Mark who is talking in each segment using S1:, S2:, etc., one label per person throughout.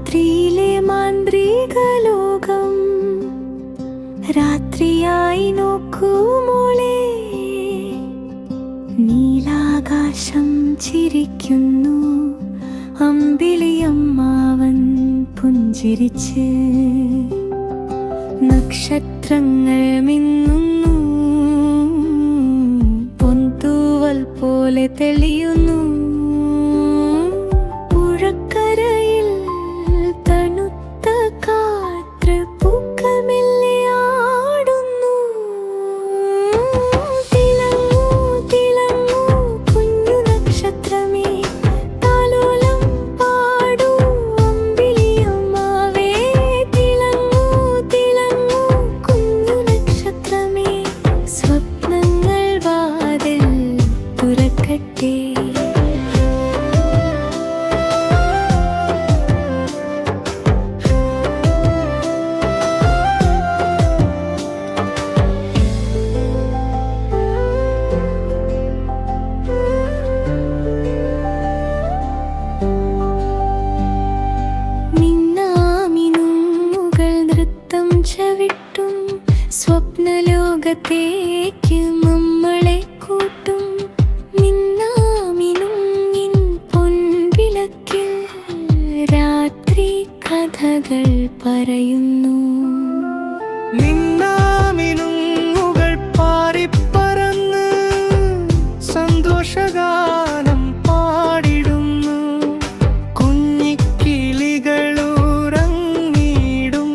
S1: രാത്രിയിലെ മാന്ത്രിക ലോകം രാത്രിയായി നോക്കൂ മോളെ, നീലാകാശം ചിരിക്കുന്നു, അമ്പിളിയമ്മാവൻ പുഞ്ചിരിച്ച്, നക്ഷത്രങ്ങൾ മിന്നുന്നു, പൊന്തൂവൽ പോലെ തെളിയുന്നു. പുഴക്കരയിൽ തണുത്ത കാറ്റ് പൂക്കമെല്ലെ ആടുന്നു. തിളങ്ങൂ തിളങ്ങൂ കുഞ്ഞു നക്ഷത്രമേ, താലോലം പാടൂ അമ്പിളിയമ്മാവേ. തിളങ്ങൂ തിളങ്ങൂ കുഞ്ഞു നക്ഷത്രമേ, സ്വപ്നങ്ങൾ വാതിൽ തുറക്കട്ടെ. ചവിട്ടും സ്വപ്നലോകത്തേക്ക് നമ്മളെ കൂട്ടും. മിന്നാമിനുങ്ങിൻ പൊൻവിളക്കിൽ രാത്രി കഥകൾ പറയുന്നു.
S2: മിന്നാമിനുങ്ങുകൾ പാറിപ്പറന്ന് സന്തോഷഗാനം പാടിടുന്നു. കുഞ്ഞിക്കിളികളുറങ്ങിടും,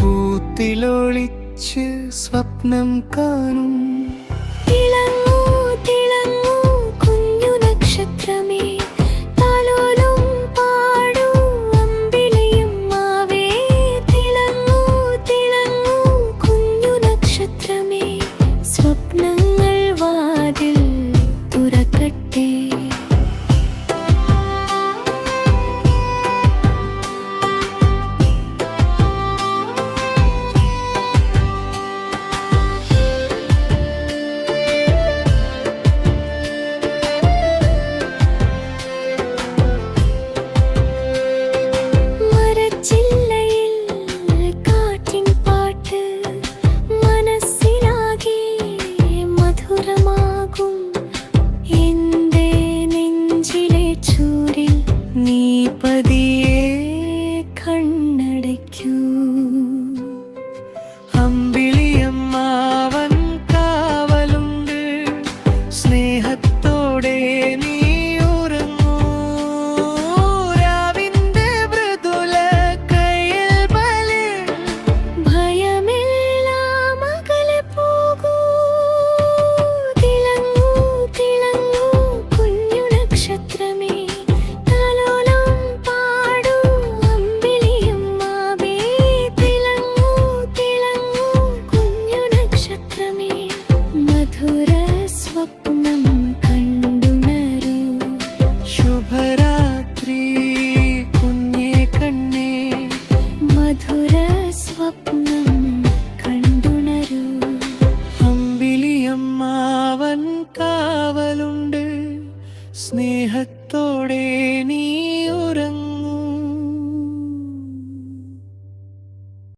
S2: കൂത്തിലൊളിച്ച് സ്വപ്നം കാണും.